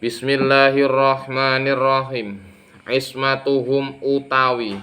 Bismillahirrahmanirrahim. Ismatuhum utawi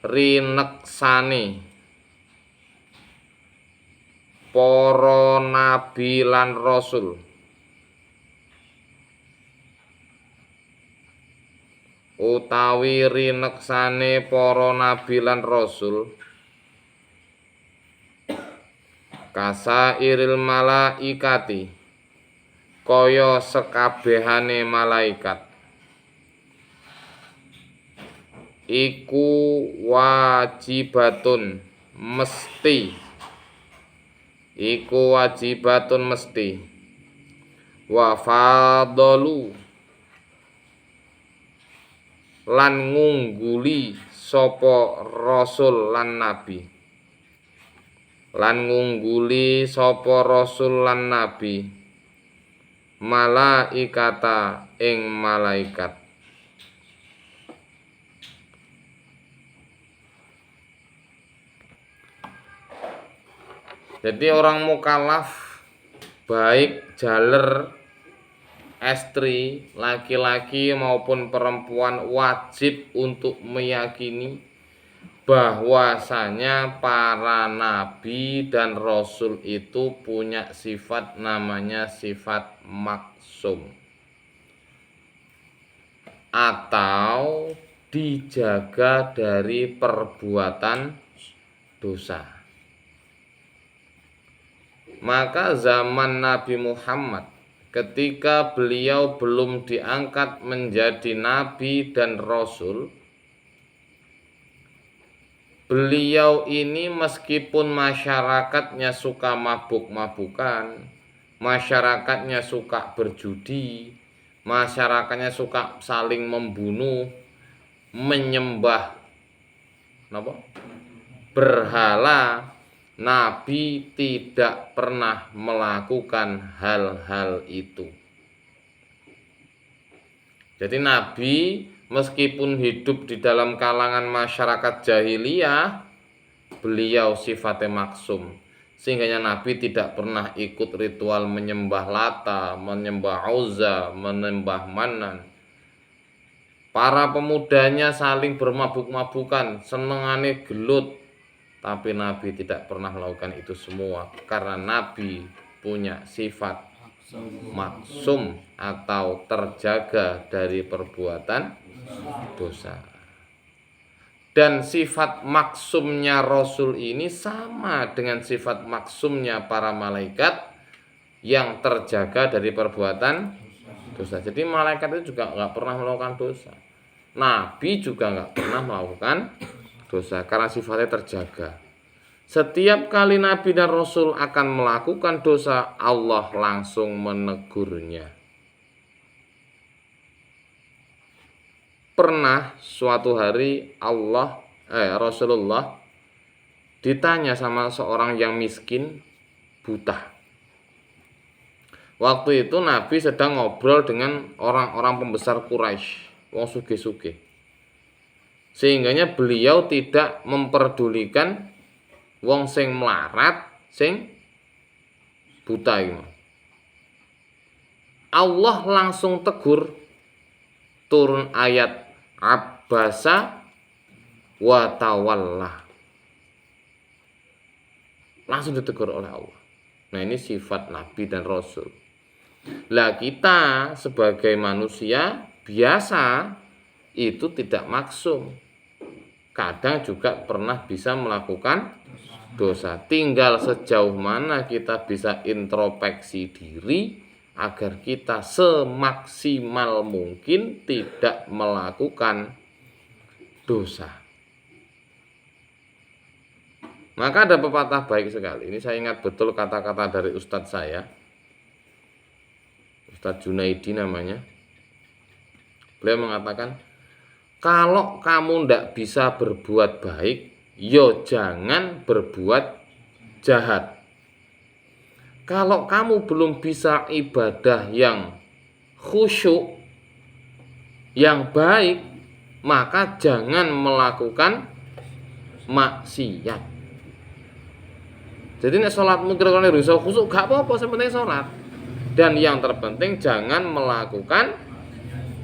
rineksane para nabi lan rasul. Utawi rineksane para nabi lan rasul kasairil malaikati kaya sekabehane malaikat iku wajibatun mesti wa fadalu lan ngungguli sapa rasul lan nabi malaikata ing malaikat. Jadi orang mukallaf baik jaler estri laki-laki maupun perempuan wajib untuk meyakini bahwasanya para nabi dan rasul itu punya sifat namanya sifat maksum atau dijaga dari perbuatan dosa. Maka zaman Nabi Muhammad ketika beliau belum diangkat menjadi nabi dan rasul, beliau ini meskipun masyarakatnya suka mabuk-mabukan, masyarakatnya suka berjudi, masyarakatnya suka saling membunuh, menyembah berhala, Nabi tidak pernah melakukan hal-hal itu. Jadi Nabi meskipun hidup di dalam kalangan masyarakat jahiliyah, beliau sifatnya maksum. Sehingga Nabi tidak pernah ikut ritual menyembah Lata, menyembah Uzza, menyembah Manan. Para pemudanya saling bermabuk-mabukan, senengane gelut. Tapi Nabi tidak pernah melakukan itu semua. Karena Nabi punya sifat maksum atau terjaga dari perbuatan dosa. Dan sifat maksumnya Rasul ini sama dengan sifat maksumnya para malaikat yang terjaga dari perbuatan dosa. Jadi malaikat itu juga nggak pernah melakukan dosa. Nabi juga nggak pernah melakukan dosa karena sifatnya terjaga. Setiap kali Nabi dan Rasul akan melakukan dosa, Allah langsung menegurnya. Pernah suatu hari Rasulullah ditanya sama seorang yang miskin buta. Waktu itu Nabi sedang ngobrol dengan orang-orang pembesar Quraisy, wong sugih-sugih. Sehingganya beliau tidak memperdulikan wong sing melarat, sing buta iki. Allah langsung tegur, turun ayat Abasa wa tawalla. Langsung ditegur oleh Allah. Nah, ini sifat Nabi dan Rasul. Lah kita sebagai manusia biasa itu tidak maksum. Kadang juga pernah bisa melakukan dosa. Tinggal sejauh mana kita bisa introspeksi diri agar kita semaksimal mungkin tidak melakukan dosa. Maka ada pepatah baik sekali. Ini saya ingat betul kata-kata dari Ustadz saya, Ustadz Junaidi namanya. Beliau mengatakan, kalau kamu tidak bisa berbuat baik, yo jangan berbuat jahat. Kalau kamu belum bisa ibadah yang khusyuk, yang baik, maka jangan melakukan maksiat. Jadi nek salatmu kira-kira iso khusyuk gak apa-apa, sing penting salat. Dan yang terpenting jangan melakukan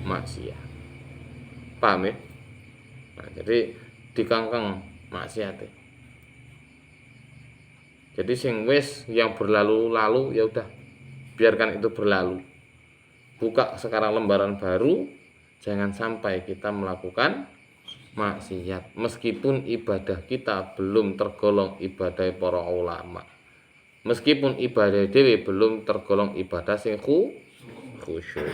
maksiat. Paham ya? Nah, jadi dikangkang maksiat. Jadi sing wis yang berlalu-lalu ya udah biarkan itu berlalu. Buka sekarang lembaran baru, jangan sampai kita melakukan maksiat meskipun ibadah kita belum tergolong ibadah para ulama. Meskipun ibadah dewe belum tergolong ibadah sing khusyuk.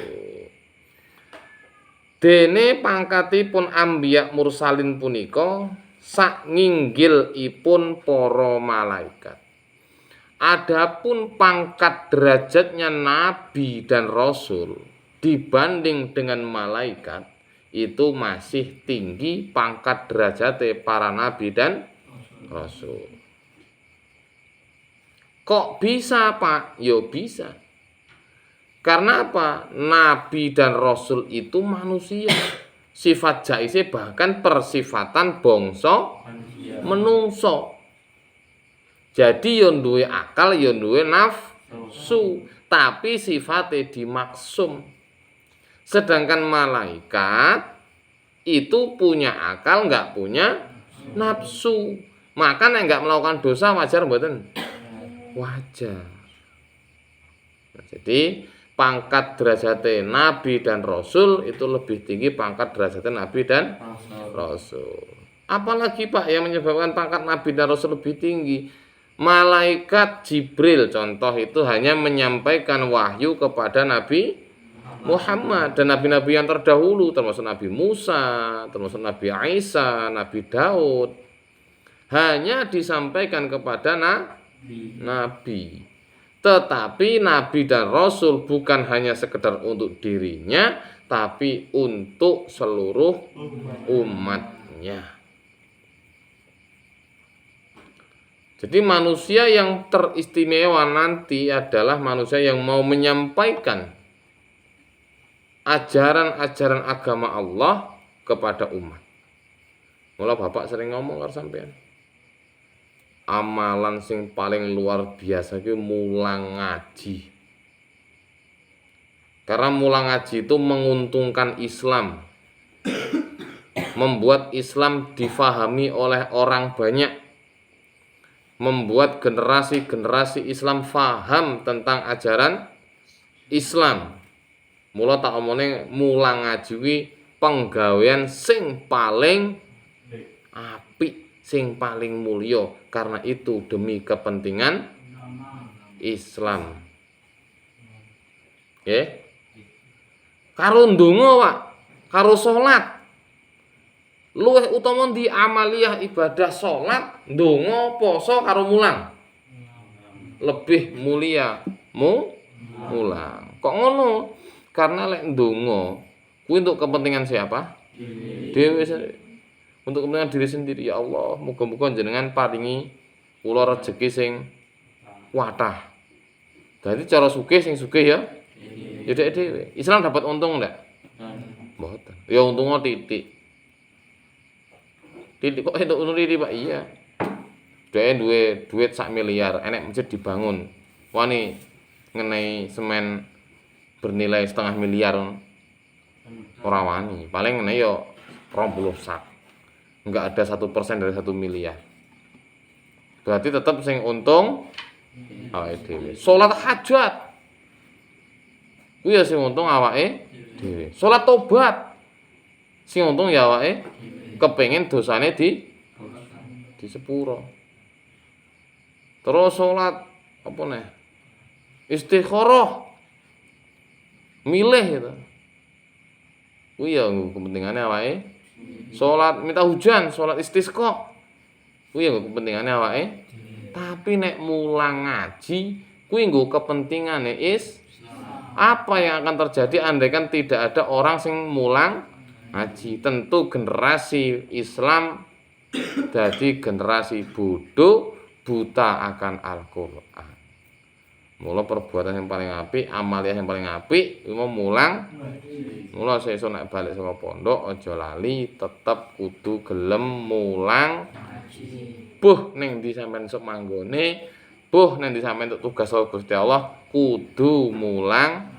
Dene pangkatipun ambiya mursalin punika sak nginggilipun para malaikat. Adapun pangkat derajatnya nabi dan rasul dibanding dengan malaikat itu masih tinggi pangkat derajatnya para nabi dan rasul. Kok bisa, Pak? Yo bisa. Karena apa? Nabi dan rasul itu manusia. Sifat jaise bahkan persifatan bangsa menungso. Jadi yo duwe akal, yo duwe nafsu, tapi sifatnya dimaksum. Sedangkan malaikat itu punya akal, enggak punya nafsu. Maka nek enggak melakukan dosa wajar mboten? Wajar. Nah, jadi pangkat derajatnya nabi dan rasul itu lebih tinggi pangkat derajatnya nabi dan rasul. Apalagi Pak yang menyebabkan pangkat nabi dan rasul lebih tinggi? Malaikat Jibril contoh itu hanya menyampaikan wahyu kepada Nabi Muhammad dan nabi-nabi yang terdahulu termasuk Nabi Musa, termasuk Nabi Isa, Nabi Daud. Hanya disampaikan kepada nabi. Tetapi nabi dan rasul bukan hanya sekedar untuk dirinya, tapi untuk seluruh umatnya. Jadi manusia yang teristimewa nanti adalah manusia yang mau menyampaikan ajaran-ajaran agama Allah kepada umat. Mula Bapak sering ngomong karo sampean. Amalan sing paling luar biasa itu mulang ngaji. Karena mulang ngaji itu menguntungkan Islam. Membuat Islam difahami oleh orang banyak. Membuat generasi-generasi Islam faham tentang ajaran Islam. Mula tak omone mulang ngaji kuwi penggawean sing paling apik, sing paling mulya. Karena itu demi kepentingan Islam. Nggih. Karo ndonga, Pak, karo salat. Luwih utama di amaliyah ibadah salat, ndonga, poso karo mulang. Lebih mulia mulang. Kok ngono? Karena lek ndonga kuwi untuk kepentingan siapa? Dewe sendiri. Untuk kepentingan diri sendiri. Ya Allah, muga-muga jenengan paringi kula rejeki sing watah. Dadi cara sugih sing sugih ya. Ya dhewe. Islam dapat untung ndak? Mboten. Ya untungnya titik. Titik kok entuk untung titik, Pak? Iya. Dhewe duwe duit 1 miliar, enek masjid dibangun. Wani ngenai semen bernilai 0,5 miliar. Ora wani. Paling ngene ya 20 sak. Enggak ada 1% dari 1 miliar. Berarti tetap sing untung awake dhewe. Salat hajat. Kuwi ya sing untung awake dhewe. Salat tobat. Sing untung ya awake kepengin dosane di sepuro. Terus salat apa neh? Istikharah. Milih gitu. Kuwi ya kepentingane awake. Salat minta hujan, salat istisqa. Kuwi ya kepentingane awake. Tapi nek mulang ngaji, kuwi nggo kepentingane apa yang akan terjadi andaikan tidak ada orang sing mulang ngaji? Tentu generasi Islam jadi generasi bodoh, buta akan Al-Qur'an. Mula perbuatan yang paling apik, amaliyah yang paling apik iku mulang. Mula sesuk nek balik saka pondok aja lali tetep kudu gelem mulang. Buh ning ndi sampean sok manggone Buh nek sampeyan entuk tugas saka Gusti Allah kudu mulang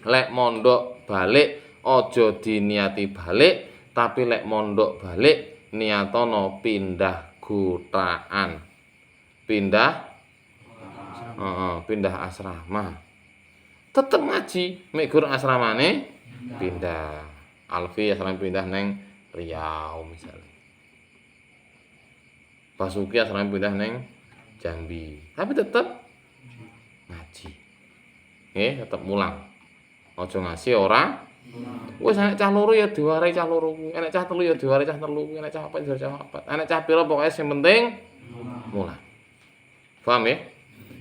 lek mondok balik aja diniati balik, tapi lek mondok balik niatono pindah gutaan. Pindah asrama. Tetep ngaji, mek gur asramane pindah. Alfi asrama pindah neng Riau misalnya. Basuki asrama pindah neng Jambi. Tapi tetep ngaji. Tetep mulang. Aja ngasih ora. Wis enek cah loro ya diwarai cah loro kuwi, enek cah telu ya diwarai cah telu kuwi, enek cah papat ya cah papat. Enek cah pira pokoke sing penting mulang. Paham ya?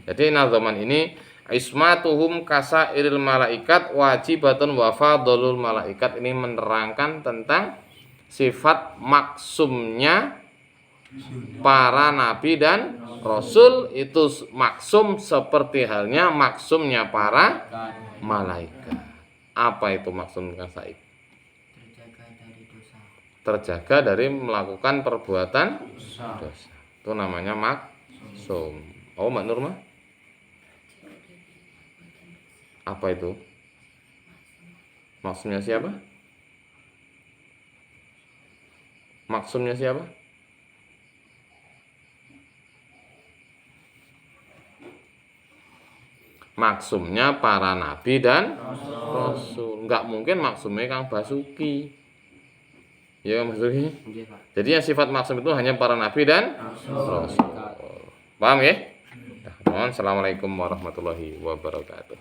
Jadi nazaman ini ismatuhum kasairil malaikat wajibatun wa fadlul malaikat, ini menerangkan tentang sifat maksumnya para nabi dan rasul, itu maksum seperti halnya maksumnya para malaikat. Apa itu maksum Kang Said? Terjaga dari melakukan perbuatan dosa. Itu namanya maksum. Oh, Mbak Nurma? Apa itu? Maksumnya siapa? Maksumnya siapa? Maksumnya para nabi dan rasul. Enggak mungkin maksumnya Kang Basuki. Ya Kang Basuki. Jadi yang sifat maksum itu hanya para nabi dan rasul. Paham ya? Assalamualaikum warahmatullahi wabarakatuh.